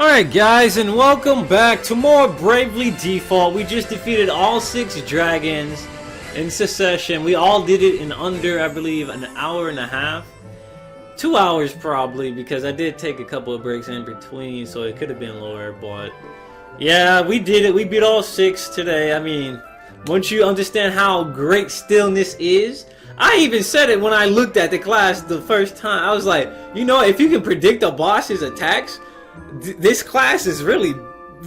Alright guys, and welcome back to more Bravely Default. We just defeated all 6 dragons in succession. We all did it in under, I believe, an hour and a half. 2 hours probably, because I did take a couple of breaks in between, so it could have been lower, but yeah, we did it. We beat all 6 today. I mean, once you understand how great stillness is, I even said it when I looked at the class the first time. I was like, you know, if you can predict a boss's attacks, this class is really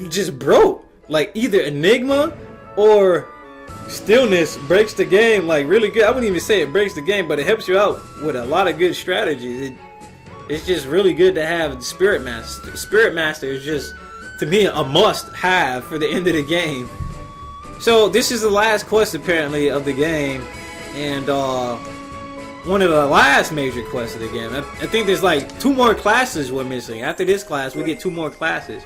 just broke. Like either Enigma or Stillness breaks the game like really good. I wouldn't even say it breaks the game, but it helps you out with a lot of good strategies. It's just really good to have Spirit Master. Spirit Master is just, to me, a must-have for the end of the game. So this is the last quest apparently of the game, and one of the last major quests of the game. I think there's like 2 more classes we're missing. After this class, we get 2 more classes.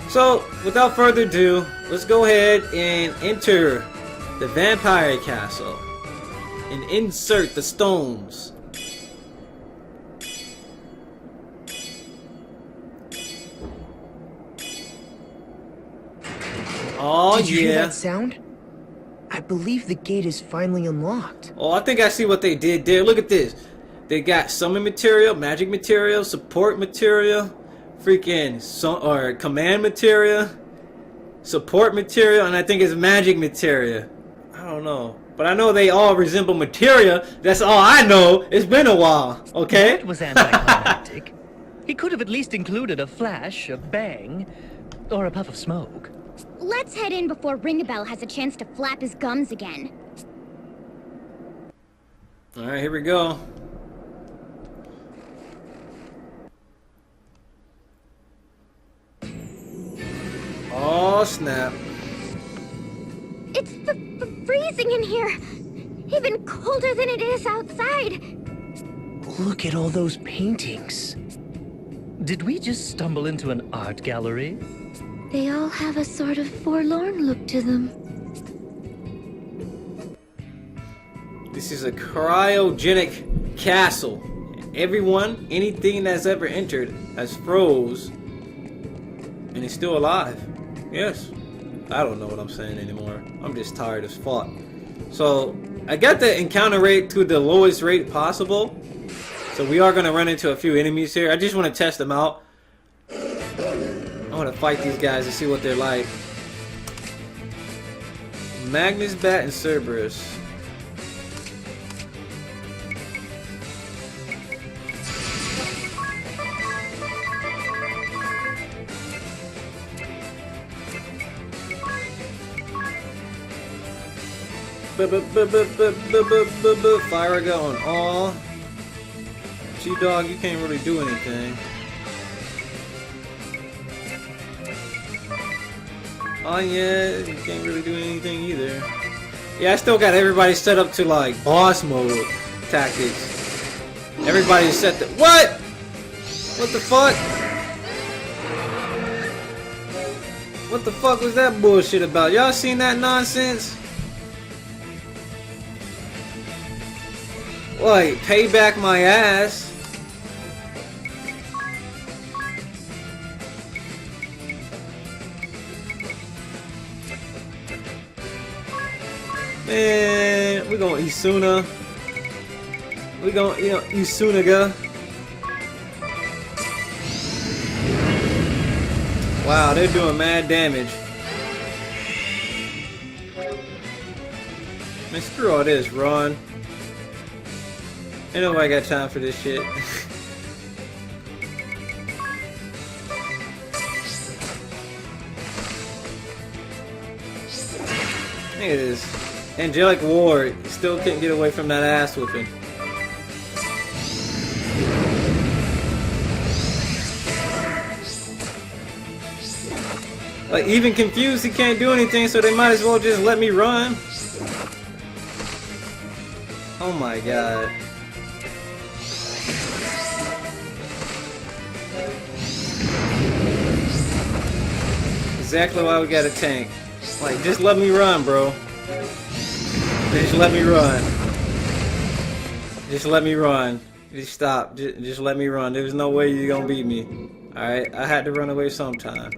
So, without further ado, let's go ahead and enter the Vampire Castle and insert the stones. Oh, Did you yeah. hear that sound? I believe the gate is finally unlocked. Oh, I think I see what they did there. Look at this. They got summon material, magic material, support material, freaking command material, support material, and I think it's magic material. I don't know. But I know they all resemble materia. That's all I know. It's been a while, okay? That was anticlimactic. He could have at least included a flash, a bang, or a puff of smoke. Let's head in before Ringabel has a chance to flap his gums again. Alright, here we go. Oh, snap. It's freezing in here. Even colder than it is outside. Look at all those paintings. Did we just stumble into an art gallery? They all have a sort of forlorn look to them. This is a cryogenic castle. Everyone, anything that's ever entered has froze and is still alive. Yes. I don't know what I'm saying anymore. I'm just tired as fuck. So, I got the encounter rate to the lowest rate possible. So we are going to run into a few enemies here. I just want to test them out. I want to fight these guys and see what they're like. Magnus, Bat, and Cerberus. Fire gun on all. G-Dog, you can't really do anything. Oh yeah, you can't really do anything either. Yeah, I still got everybody set up to like boss mode tactics. Everybody's set to what? What the fuck? What the fuck was that bullshit about? Y'all seen that nonsense? Like, pay back my ass. Man, we gonna Isuna. We gonna, Isunaga. Wow, they're doing mad damage. Man, screw all this, run. Ain't nobody got time for this shit. Look at this. Angelic Ward still can't get away from that ass whooping. Like, even confused, he can't do anything, so they might as well just let me run. Oh my god. Exactly why we got a tank. Like, just let me run, bro. Just let me run. Just let me run. Just stop. Just let me run. There's no way you're gonna beat me. Alright, I had to run away sometime.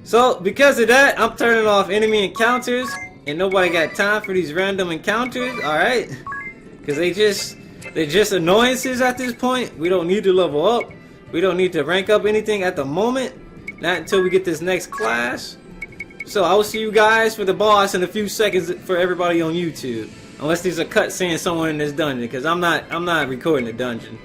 So, because of that, I'm turning off enemy encounters. And nobody got time for these random encounters, alright? Because they're just annoyances at this point. We don't need to level up. We don't need to rank up anything at the moment. Not until we get this next class. So I will see you guys for the boss in a few seconds for everybody on YouTube. Unless there's a cutscene somewhere in this dungeon, because I'm not recording the dungeon.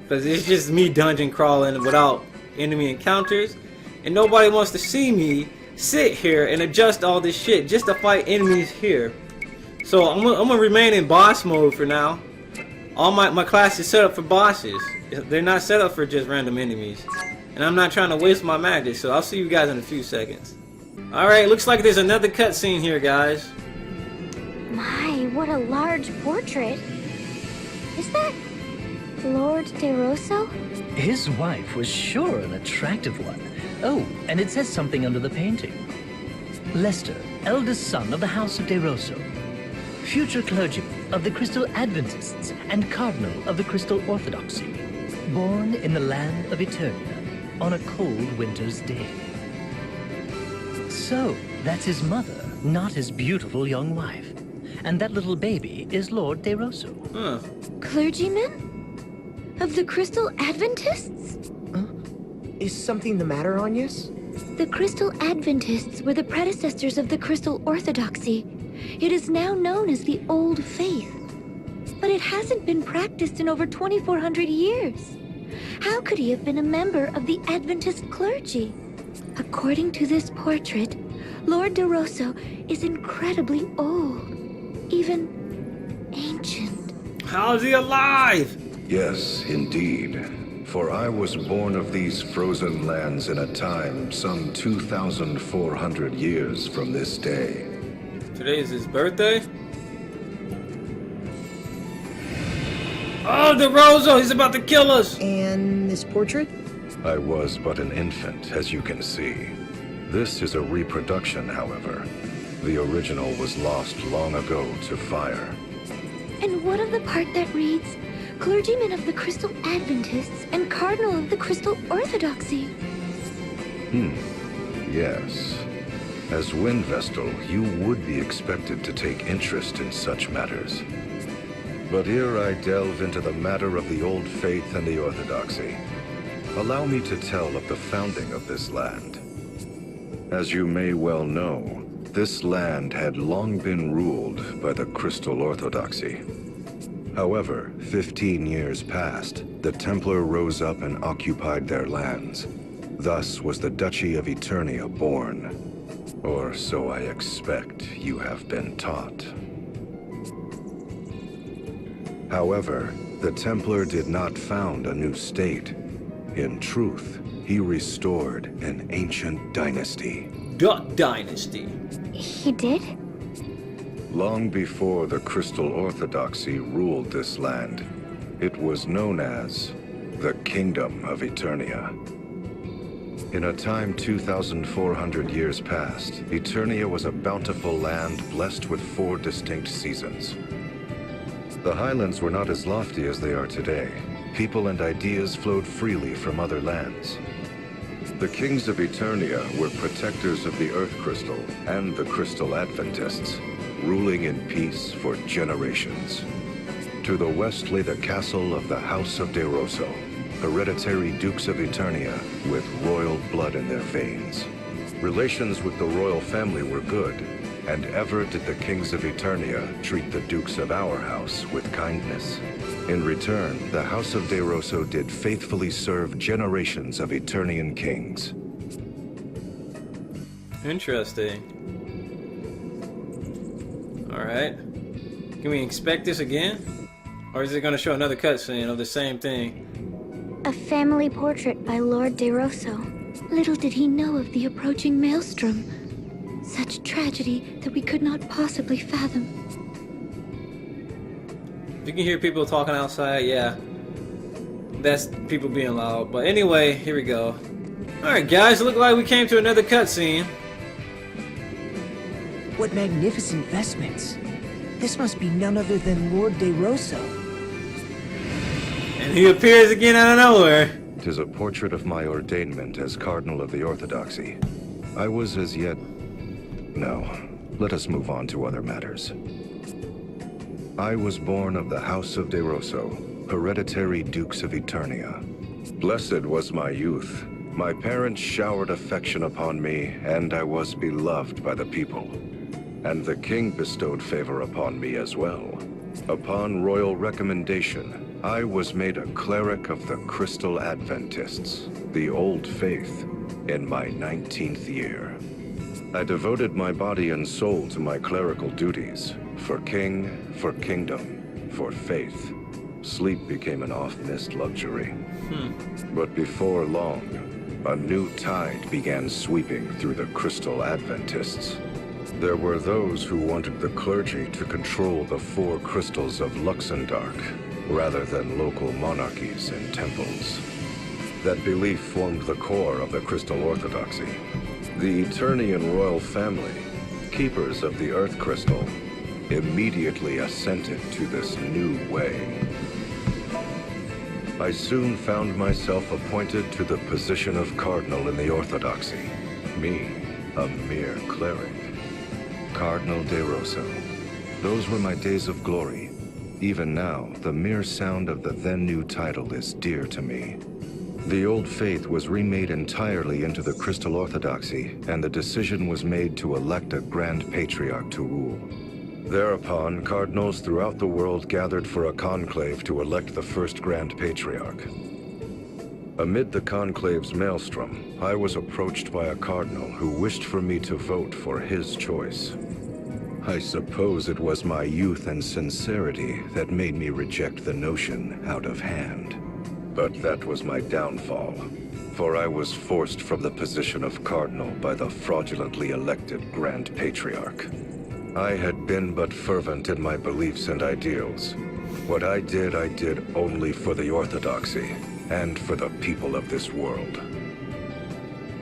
Because it's just me dungeon crawling without enemy encounters. And nobody wants to see me sit here and adjust all this shit just to fight enemies here. So I'm gonna remain in boss mode for now. All my class is set up for bosses. They're not set up for just random enemies. And I'm not trying to waste my magic, so I'll see you guys in a few seconds. Alright, looks like there's another cutscene here, guys. My, what a large portrait. Is that Lord De Rosso? His wife was sure an attractive one. Oh, and it says something under the painting. Lester, eldest son of the House of De Rosso. Future clergyman of the Crystal Adventists and cardinal of the Crystal Orthodoxy. Born in the land of Eternia on a cold winter's day. So, that's his mother, not his beautiful young wife. And that little baby is Lord De Rosso. Huh. Clergyman? Of the Crystal Adventists? Is something the matter, Agnes? The Crystal Adventists were the predecessors of the Crystal Orthodoxy. It is now known as the Old Faith. But it hasn't been practiced in over 2,400 years. How could he have been a member of the Adventist clergy? According to this portrait, Lord De Rosso is incredibly old, even ancient. How is he alive? Yes, indeed. For I was born of these frozen lands in a time some 2,400 years from this day. Today is his birthday? Oh, De Rosso, he's about to kill us! And this portrait? I was but an infant, as you can see. This is a reproduction, however. The original was lost long ago to fire. And what of the part that reads, clergyman of the Crystal Adventists and cardinal of the Crystal Orthodoxy? Yes. As Wind Vestal, you would be expected to take interest in such matters. But ere I delve into the matter of the Old Faith and the Orthodoxy, allow me to tell of the founding of this land. As you may well know, this land had long been ruled by the Crystal Orthodoxy. However, 15 years passed, the Templar rose up and occupied their lands. Thus was the Duchy of Eternia born. Or so I expect you have been taught. However, the Templar did not found a new state. In truth, he restored an ancient dynasty. Duck Dynasty. He did? Long before the Crystal Orthodoxy ruled this land, it was known as the Kingdom of Eternia. In a time 2,400 years past, Eternia was a bountiful land blessed with 4 distinct seasons. The highlands were not as lofty as they are today. People and ideas flowed freely from other lands. The kings of Eternia were protectors of the Earth Crystal and the Crystal Adventists, ruling in peace for generations. To the west lay the castle of the House of De Rosso, hereditary dukes of Eternia with royal blood in their veins. Relations with the royal family were good, and ever did the kings of Eternia treat the dukes of our house with kindness. In return, the House of De Rosso did faithfully serve generations of Eternian kings. Interesting. Alright. Can we expect this again? Or is it going to show another cutscene of the same thing? A family portrait by Lord De Rosso. Little did he know of the approaching maelstrom. Such tragedy that we could not possibly fathom. If you can hear people talking outside, yeah. That's people being loud. But anyway, here we go. Alright guys, it looked like we came to another cutscene. What magnificent vestments. This must be none other than Lord De Rosso. And he appears again out of nowhere. 'Tis a portrait of my ordainment as Cardinal of the Orthodoxy. I was as yet... No, let us move on to other matters. I was born of the House of De Rosso, hereditary Dukes of Eternia. Blessed was my youth. My parents showered affection upon me, and I was beloved by the people. And the king bestowed favor upon me as well. Upon royal recommendation, I was made a cleric of the Crystal Adventists, the Old Faith, in my 19th year. I devoted my body and soul to my clerical duties, for king, for kingdom, for faith. Sleep became an oft-missed luxury. But before long, a new tide began sweeping through the Crystal Adventists. There were those who wanted the clergy to control the four crystals of Luxembourg, rather than local monarchies and temples. That belief formed the core of the Crystal Orthodoxy. The Eternian royal family, keepers of the Earth Crystal, immediately assented to this new way. I soon found myself appointed to the position of Cardinal in the Orthodoxy. Me, a mere cleric. Cardinal De Rosso. Those were my days of glory. Even now, the mere sound of the then-new title is dear to me. The old faith was remade entirely into the Crystal Orthodoxy, and the decision was made to elect a Grand Patriarch to rule. Thereupon, cardinals throughout the world gathered for a conclave to elect the first Grand Patriarch. Amid the conclave's maelstrom, I was approached by a cardinal who wished for me to vote for his choice. I suppose it was my youth and sincerity that made me reject the notion out of hand. But that was my downfall, for I was forced from the position of cardinal by the fraudulently elected Grand Patriarch. I had been but fervent in my beliefs and ideals. What I did only for the Orthodoxy, and for the people of this world.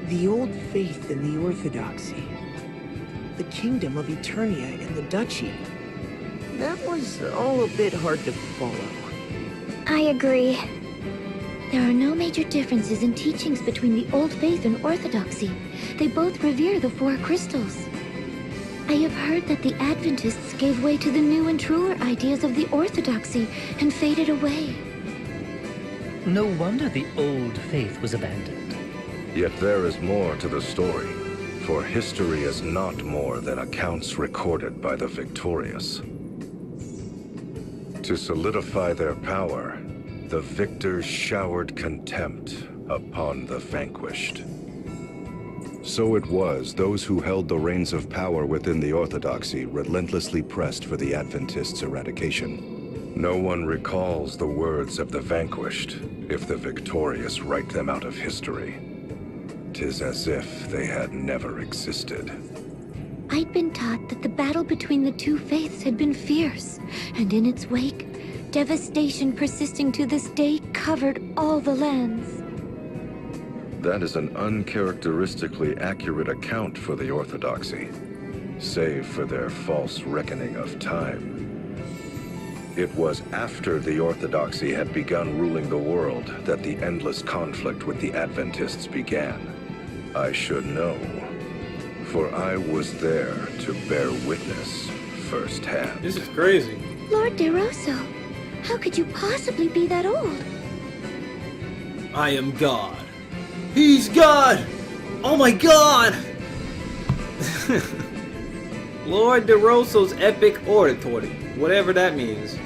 The old faith and the Orthodoxy. The Kingdom of Eternia and the Duchy. That was all a bit hard to follow. I agree. There are no major differences in teachings between the Old Faith and Orthodoxy. They both revere the four crystals. I have heard that the Adventists gave way to the new and truer ideas of the Orthodoxy and faded away. No wonder the Old Faith was abandoned. Yet there is more to the story, for history is not more than accounts recorded by the victorious. To solidify their power, the victors showered contempt upon the vanquished. So it was those who held the reins of power within the Orthodoxy relentlessly pressed for the Adventists' eradication. No one recalls the words of the vanquished if the victorious write them out of history. 'Tis as if they had never existed. I'd been taught that the battle between the two faiths had been fierce, and in its wake, devastation persisting to this day covered all the lands. That is an uncharacteristically accurate account for the Orthodoxy, save for their false reckoning of time. It was after the Orthodoxy had begun ruling the world that the endless conflict with the Adventists began. I should know, for I was there to bear witness firsthand. This is crazy. Lord De Rosso, how could you possibly be that old? I am God. He's God! Oh my God! Lord De Rosso's epic oratory, whatever that means.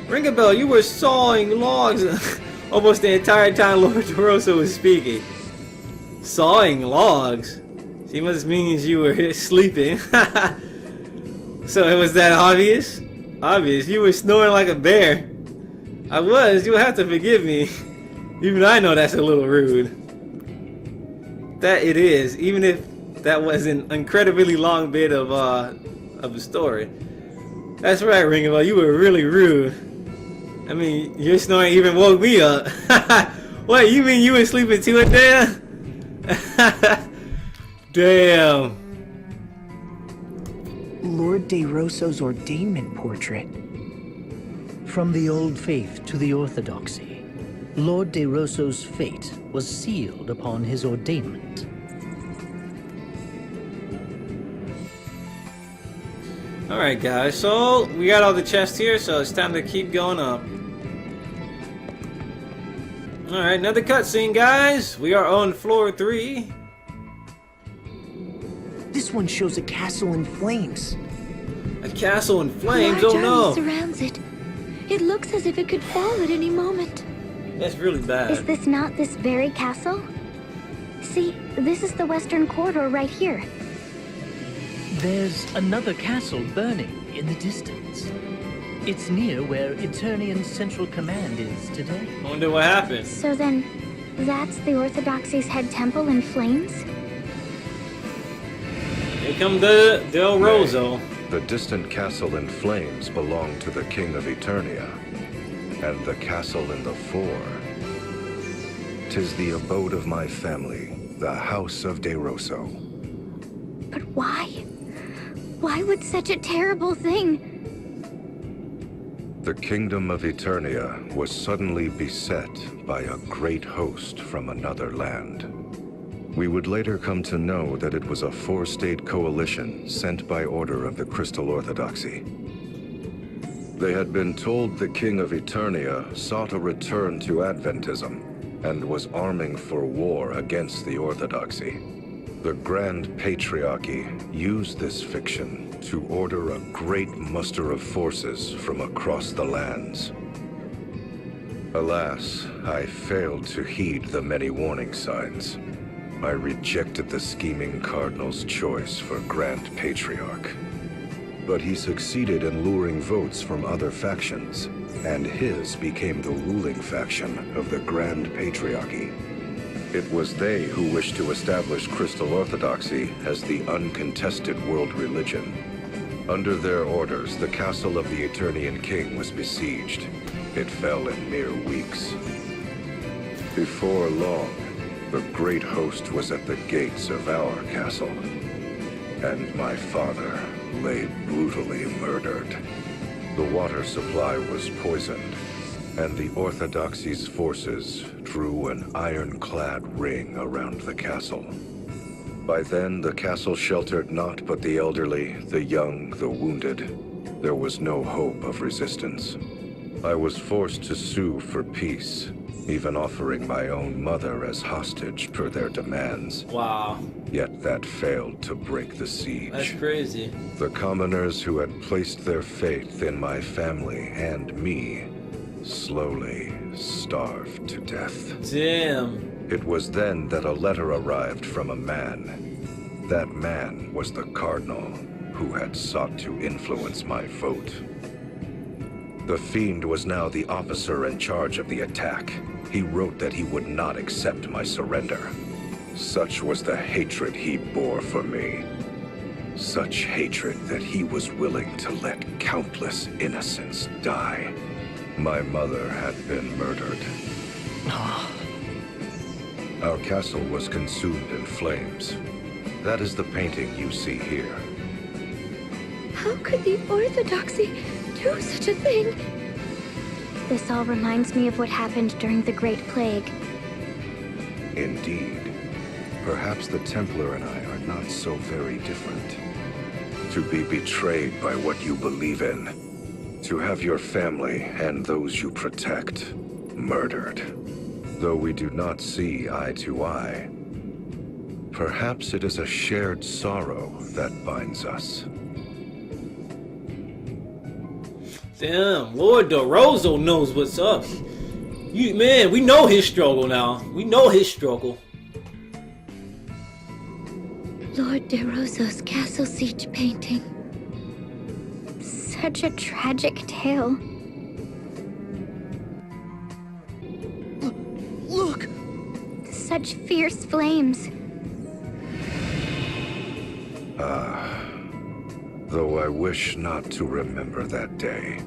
Ring a bell, you were sawing logs almost the entire time Lord De Rosso was speaking. Sawing logs? She must mean you were sleeping. So it was that obvious? Obvious, you were snoring like a bear. I was, you'll have to forgive me. Even I know that's a little rude. That it is, even if that was an incredibly long bit of a story. That's right, Ring a Bell, you were really rude. I mean, your snoring even woke me up. What, you mean you were sleeping too, Adele? Damn. Lord De Rosso's ordainment portrait. From the Old Faith to the Orthodoxy. Lord de Rosso's fate was sealed upon his ordainment. Alright guys, so we got all the chests here, so it's time to keep going up. Alright, another cutscene, guys. We are on floor 3. This one shows a castle in flames. A castle in flames? Large Oh army no! surrounds it. It looks as if it could fall at any moment. That's really Is bad. this not this very castle? See, this is the western corridor right here. There's another castle burning in the distance. It's near where Eternian's central command is today. I wonder what happened. So then, that's the Orthodoxy's head temple in flames? Here come the Del Rosso. The distant castle in flames belonged to the King of Eternia, and the castle in the fore. 'Tis the abode of my family, the House of De Rosso. But why? Why would such a terrible thing? The kingdom of Eternia was suddenly beset by a great host from another land. We would later come to know that it was a four-state coalition sent by order of the Crystal Orthodoxy. They had been told the King of Eternia sought a return to Adventism and was arming for war against the Orthodoxy. The Grand Patriarchy used this fiction to order a great muster of forces from across the lands. Alas, I failed to heed the many warning signs. I rejected the scheming Cardinal's choice for Grand Patriarch. But he succeeded in luring votes from other factions, and his became the ruling faction of the Grand Patriarchy. It was they who wished to establish Crystal Orthodoxy as the uncontested world religion. Under their orders, the castle of the Eternian King was besieged. It fell in mere weeks. Before long, the great host was at the gates of our castle, and my father lay brutally murdered. The water supply was poisoned, and the Orthodoxy's forces drew an ironclad ring around the castle. By then, the castle sheltered not but the elderly, the young, the wounded. There was no hope of resistance. I was forced to sue for peace, even offering my own mother as hostage per their demands. Wow, Yet that failed to break the siege. that's crazy. The commoners who had placed their faith in my family and me slowly starved to death. Damn. It was then that a letter arrived from a man. That man was the Cardinal, who had sought to influence my vote. The Fiend was now the officer in charge of the attack. He wrote that he would not accept my surrender. Such was the hatred he bore for me. Such hatred that he was willing to let countless innocents die. My mother had been murdered. Our castle was consumed in flames. That is the painting you see here. How could the Orthodoxy do such a thing? This all reminds me of what happened during the Great Plague. Indeed. Perhaps the Templar and I are not so very different. To be betrayed by what you believe in. To have your family and those you protect murdered. Though we do not see eye to eye, perhaps it is a shared sorrow that binds us. Damn, Lord DeRosso knows what's up. Man, we know his struggle now. We know his struggle. Lord de Rosso's castle siege painting. Such a tragic tale. Look! Such fierce flames. Though I wish not to remember that day,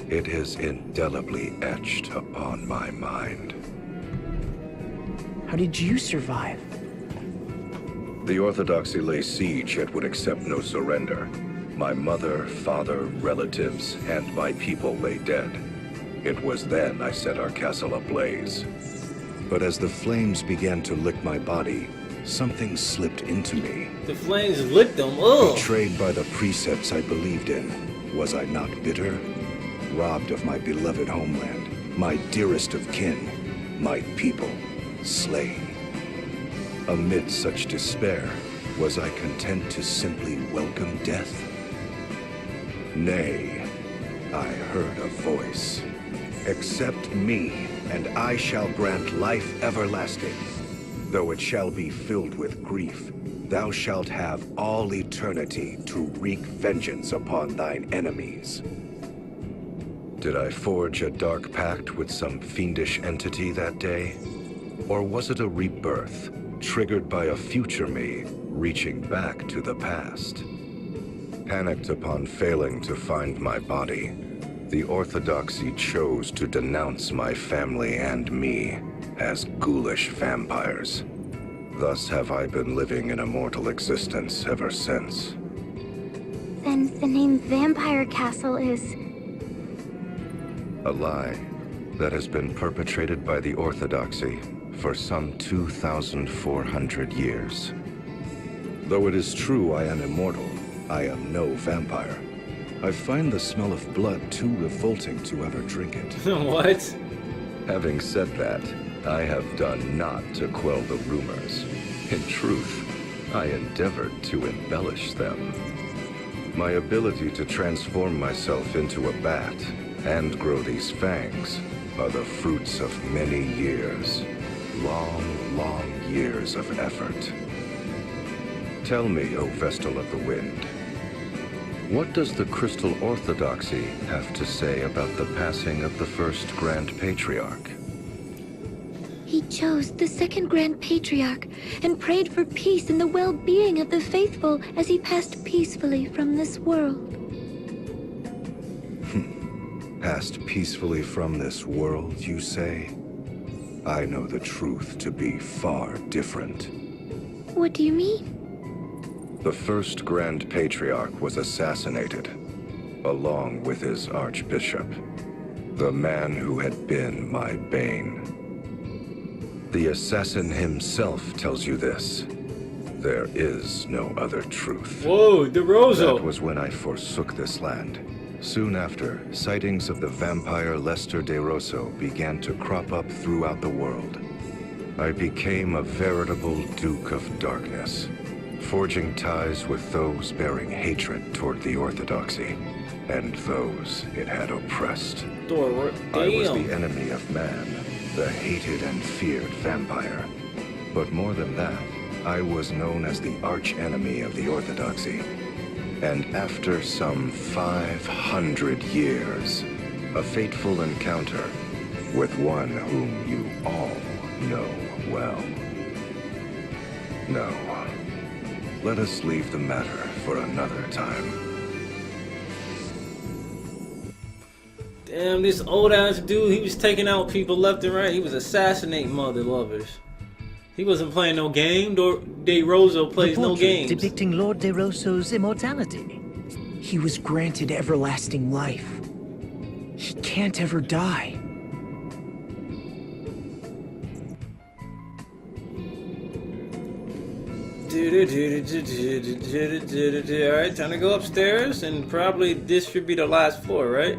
it is indelibly etched upon my mind. How did you survive? The Orthodoxy lay siege yet would accept no surrender. My mother, father, relatives, and my people lay dead. It was then I set our castle ablaze. But as the flames began to lick my body, something slipped into me. The flames licked them. Ugh. Betrayed by the precepts I believed in, was I not bitter? Robbed of my beloved homeland, my dearest of kin, my people, slain. Amid such despair, was I content to simply welcome death? Nay, I heard a voice. Accept me, and I shall grant life everlasting. Though it shall be filled with grief, thou shalt have all eternity to wreak vengeance upon thine enemies. Did I forge a dark pact with some fiendish entity that day? Or was it a rebirth, triggered by a future me, reaching back to the past? Panicked upon failing to find my body, the Orthodoxy chose to denounce my family and me as ghoulish vampires. Thus have I been living an immortal existence ever since. Then the name Vampire Castle is... A lie that has been perpetrated by the Orthodoxy for some 2,400 years. Though it is true I am immortal, I am no vampire. I find the smell of blood too revolting to ever drink it. What? Having said that, I have done naught to quell the rumors. In truth, I endeavored to embellish them. My ability to transform myself into a bat and grow these fangs are the fruits of many years. Long, long years of effort. Tell me, O Vestal of the Wind, what does the Crystal Orthodoxy have to say about the passing of the first Grand Patriarch? He chose the second Grand Patriarch and prayed for peace and the well-being of the faithful as he passed peacefully from this world. Passed peacefully from this world, you say? I know the truth to be far different. What do you mean? The first Grand Patriarch was assassinated, along with his Archbishop, the man who had been my bane. The assassin himself tells you this. There is no other truth. Whoa, DeRosa. That was when I forsook this land. Soon after, sightings of the vampire Lester de Rosso began to crop up throughout the world. I became a veritable Duke of Darkness, forging ties with those bearing hatred toward the Orthodoxy, and those it had oppressed. I was the enemy of man, the hated and feared vampire. But more than that, I was known as the arch-enemy of the Orthodoxy. And after some 500 years, a fateful encounter with one whom you all know well. No. Let us leave the matter for another time. Damn, this old-ass dude, he was taking out people left and right. He was assassinating mother lovers. He wasn't playing no game. De Rosso plays no games. Depicting Lord De Rosso's immortality. He was granted everlasting life. He can't ever die. Alright, time to go upstairs and probably distribute the last floor, right?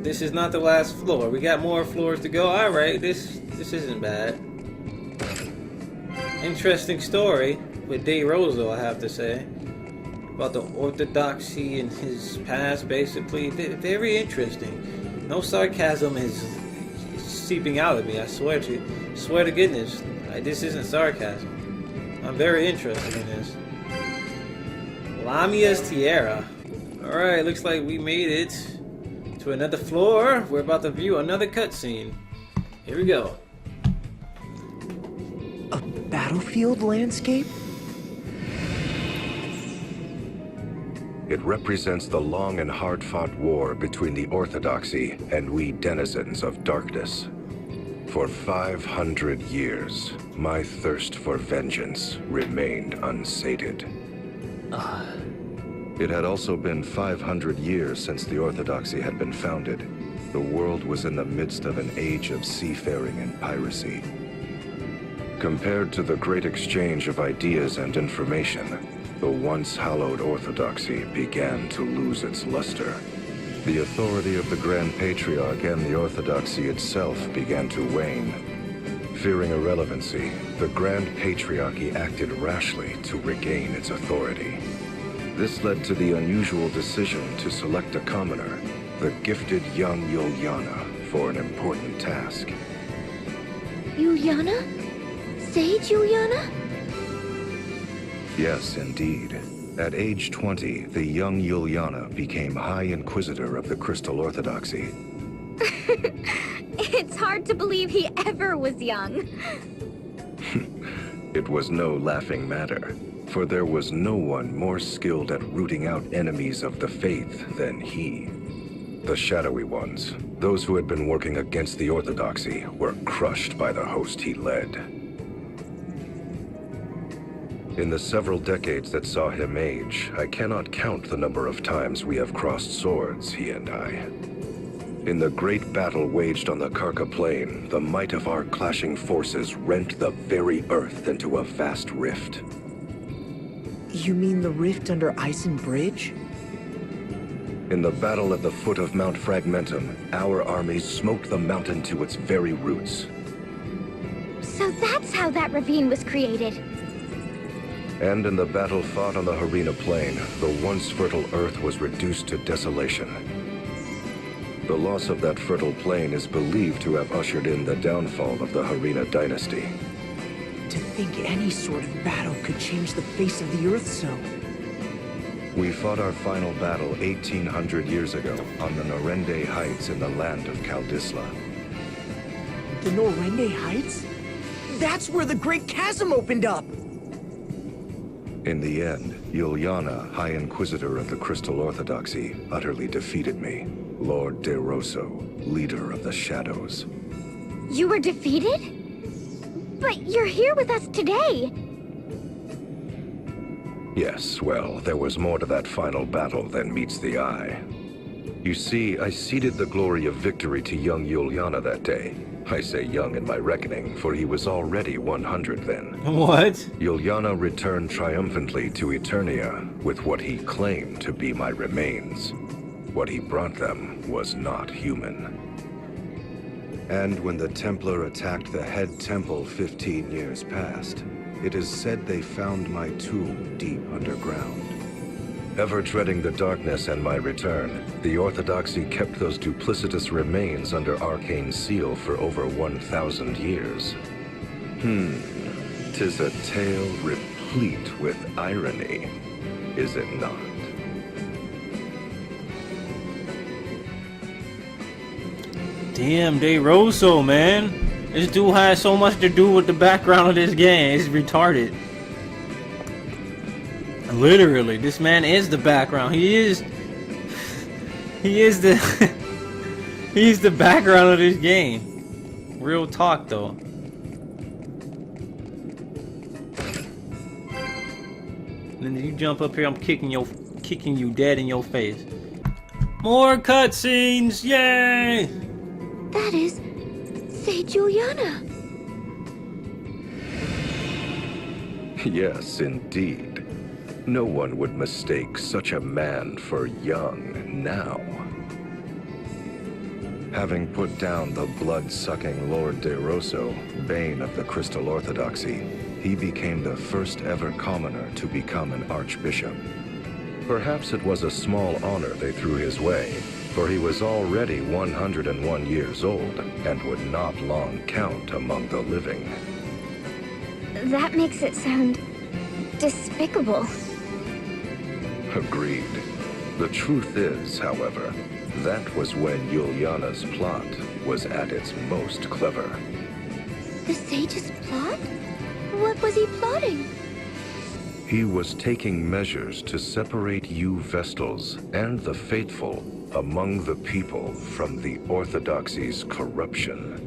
This is not the last floor. We got more floors to go. Alright, this isn't bad. Interesting story with De Rosso, I have to say. About the Orthodoxy and his past, basically. Very interesting. No sarcasm is seeping out of me, I swear to goodness. This isn't sarcasm. I'm very interested in this. Lamia's Tierra. Alright, looks like we made it to another floor. We're about to view another cutscene. Here we go. A battlefield landscape? It represents the long and hard-fought war between the Orthodoxy and we denizens of darkness. For 500 years, my thirst for vengeance remained unsated. It had also been 500 years since the Orthodoxy had been founded. The world was in the midst of an age of seafaring and piracy. Compared to the great exchange of ideas and information, the once hallowed Orthodoxy began to lose its luster. The authority of the Grand Patriarch and the Orthodoxy itself began to wane. Fearing irrelevancy, the Grand Patriarchy acted rashly to regain its authority. This led to the unusual decision to select a commoner, the gifted young Yuliana, for an important task. Yuliana? Sage Yuliana? Yes, indeed. At age 20, the young Yuliana became High Inquisitor of the Crystal Orthodoxy. It's hard to believe he ever was young. It was no laughing matter, for there was no one more skilled at rooting out enemies of the faith than he. The shadowy ones, those who had been working against the Orthodoxy, were crushed by the host he led. In the several decades that saw him age, I cannot count the number of times we have crossed swords, he and I. In the great battle waged on the Karka Plain, the might of our clashing forces rent the very earth into a vast rift. You mean the rift under Ison Bridge? In the battle at the foot of Mount Fragmentum, our armies smoked the mountain to its very roots. So that's how that ravine was created. And in the battle fought on the Harina Plain, the once fertile earth was reduced to desolation. The loss of that fertile plain is believed to have ushered in the downfall of the Harina dynasty. To think any sort of battle could change the face of the Earth so. We fought our final battle 1,800 years ago on the Norende Heights in the land of Kaldisla. The Norende Heights? That's where the Great Chasm opened up! In the end, Yuliana, High Inquisitor of the Crystal Orthodoxy, utterly defeated me. Lord De Rosso, leader of the Shadows. You were defeated? But you're here with us today. Yes, well, there was more to that final battle than meets the eye. You see, I ceded the glory of victory to young Yuliana that day. I say young in my reckoning, for he was already 100 then. What? Yuliana returned triumphantly to Eternia with what he claimed to be my remains. What he brought them was not human. And when the Templar attacked the head temple 15 years past, it is said they found my tomb deep underground. Ever dreading the darkness and my return, the Orthodoxy kept those duplicitous remains under arcane seal for over 1,000 years. 'Tis a tale replete with irony, is it not? Damn, De Rosso, man. This dude has so much to do with the background of this game. It's retarded. Literally, this man is the background. He is the he's the background of this game. Real talk though. And then you jump up here, I'm kicking you dead in your face. More cutscenes, yay! That is Sage Juliana. Yes, indeed. No one would mistake such a man for young now. Having put down the blood-sucking Lord De Rosso, bane of the Crystal Orthodoxy, he became the first ever commoner to become an archbishop. Perhaps it was a small honor they threw his way, for he was already 101 years old and would not long count among the living. That makes it sound despicable. Agreed. The truth is, however, that was when Yuliana's plot was at its most clever. The sage's plot? What was he plotting? He was taking measures to separate you Vestals and the faithful among the people from the Orthodoxy's corruption.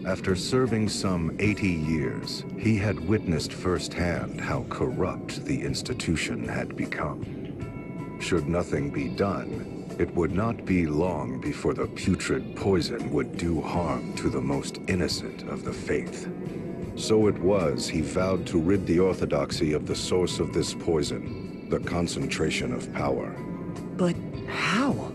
After serving some 80 years, he had witnessed firsthand how corrupt the institution had become. Should nothing be done, it would not be long before the putrid poison would do harm to the most innocent of the faith. So it was he vowed to rid the Orthodoxy of the source of this poison, the concentration of power. But how?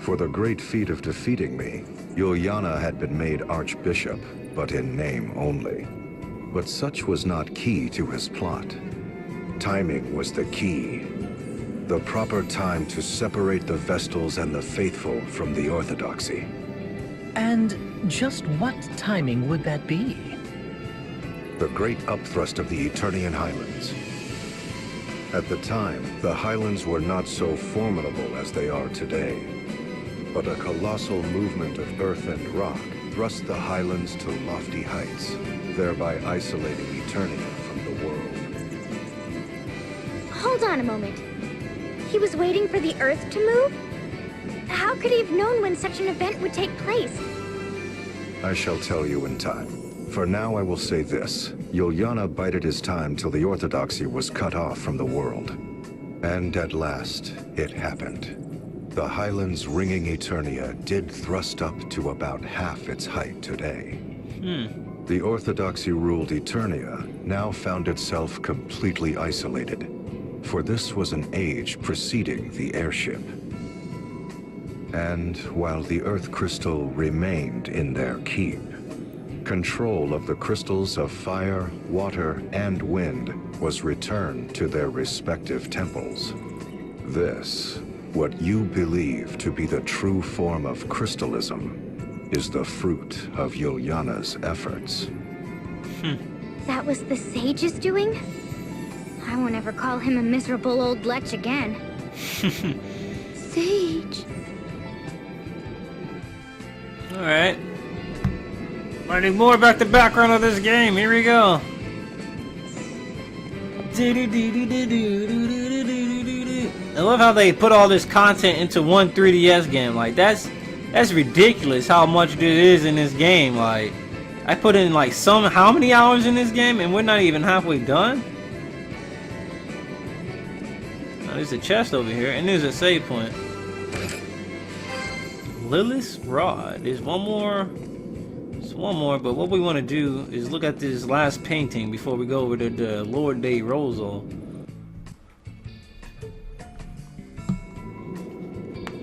For the great feat of defeating me, Juliana had been made Archbishop, but in name only. But such was not key to his plot. Timing was the key. The proper time to separate the Vestals and the faithful from the Orthodoxy. And just what timing would that be? The great upthrust of the Eternian Highlands. At the time, the Highlands were not so formidable as they are today. But a colossal movement of earth and rock thrust the Highlands to lofty heights, thereby isolating Eternia from the world. Hold on a moment. He was waiting for the Earth to move? How could he have known when such an event would take place? I shall tell you in time. For now I will say this. Juliana bided his time till the Orthodoxy was cut off from the world. And at last, it happened. The Highlands ringing Eternia did thrust up to about half its height today. The Orthodoxy-ruled Eternia now found itself completely isolated, for this was an age preceding the airship. And while the Earth Crystal remained in their keep, control of the crystals of fire, water, and wind was returned to their respective temples. This, what you believe to be the true form of crystalism, is the fruit of Juliana's efforts. That was the sage's doing? I won't ever call him a miserable old lech again. Sage. Alright. Learning more about the background of this game. Here we go. I love how they put all this content into one 3DS game. Like, that's ridiculous how much it is in this game. Like, I put in like how many hours in this game and we're not even halfway done? Oh, there's a chest over here and there's a save point. Lilith's Rod. There's one more. There's one more, but what we want to do is look at this last painting before we go over to the Lord de Rosal.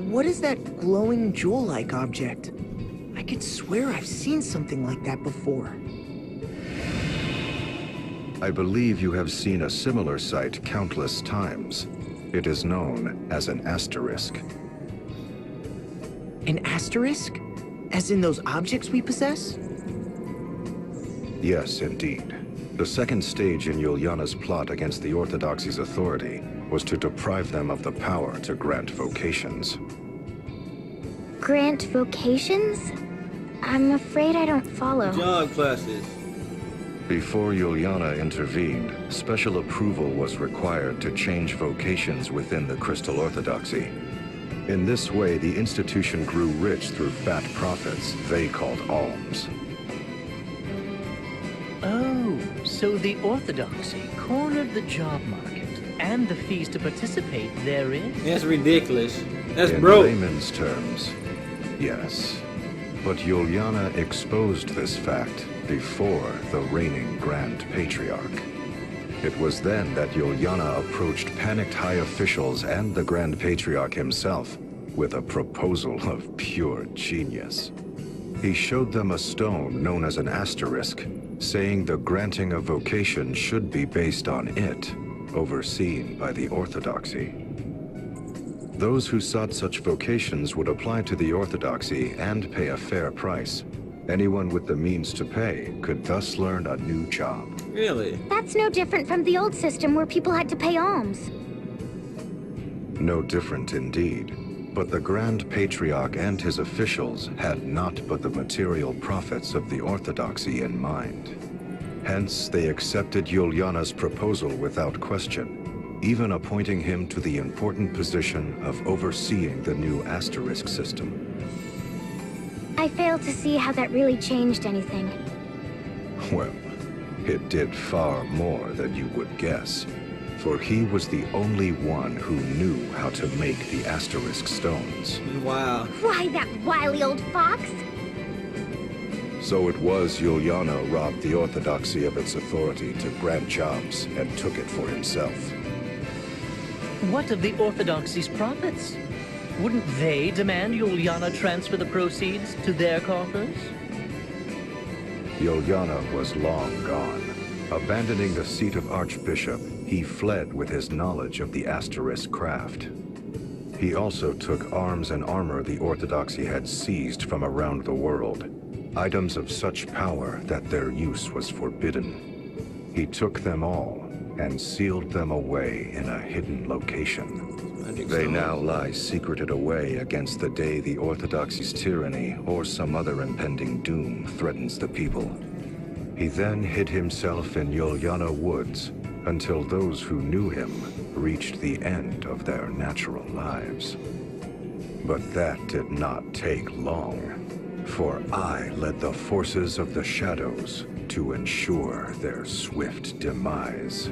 What is that glowing jewel-like object? I could swear I've seen something like that before. I believe you have seen a similar sight countless times. It is known as an asterisk. An asterisk? As in those objects we possess? Yes, indeed. The second stage in Juliana's plot against the Orthodoxy's authority was to deprive them of the power to grant vocations. Grant vocations? I'm afraid I don't follow. Job classes. Before Juliana intervened, special approval was required to change vocations within the Crystal Orthodoxy. In this way, the institution grew rich through fat profits they called alms. Oh, so the Orthodoxy cornered the job market and the fees to participate therein. That's ridiculous. That's In broke. layman's terms, yes. But Juliana exposed this fact before the reigning Grand Patriarch. It was then that Juliana approached panicked high officials and the Grand Patriarch himself with a proposal of pure genius. He showed them a stone known as an asterisk, saying the granting of vocation should be based on it, overseen by the Orthodoxy. Those who sought such vocations would apply to the Orthodoxy and pay a fair price. Anyone with the means to pay could thus learn a new job. Really? That's no different from the old system where people had to pay alms. No different indeed. But the Grand Patriarch and his officials had not but the material profits of the Orthodoxy in mind. Hence, they accepted Juliana's proposal without question, even appointing him to the important position of overseeing the new asterisk system. I fail to see how that really changed anything. Well, it did far more than you would guess. For he was the only one who knew how to make the asterisk stones. Wow. Why, that wily old fox? So it was Juliana robbed the Orthodoxy of its authority to grant jobs and took it for himself. What of the Orthodoxy's profits? Wouldn't they demand Juliana transfer the proceeds to their coffers? Juliana was long gone. Abandoning the seat of Archbishop, he fled with his knowledge of the asterisk craft. He also took arms and armor the Orthodoxy had seized from around the world, items of such power that their use was forbidden. He took them all and sealed them away in a hidden location. They now lie secreted away against the day the Orthodoxy's tyranny or some other impending doom threatens the people. He then hid himself in Juliana Woods until those who knew him reached the end of their natural lives. But that did not take long, for I led the forces of the shadows to ensure their swift demise.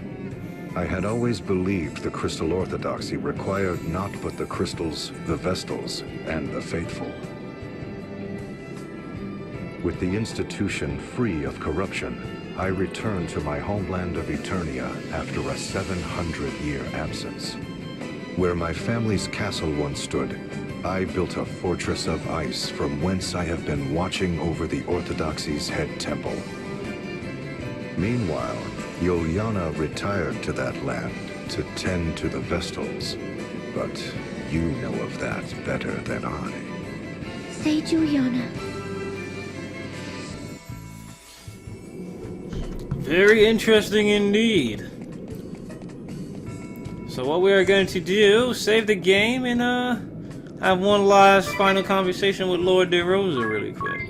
I had always believed the Crystal Orthodoxy required not but the crystals, the Vestals, and the faithful. With the institution free of corruption, I returned to my homeland of Eternia after a 700-year absence. Where my family's castle once stood, I built a fortress of ice from whence I have been watching over the Orthodoxy's head temple. Meanwhile, Juliana retired to that land to tend to the Vestals, but you know of that better than I. Say, Juliana. Very interesting indeed. So what we are going to do, save the game and have one last final conversation with Lord De Rosa really quick.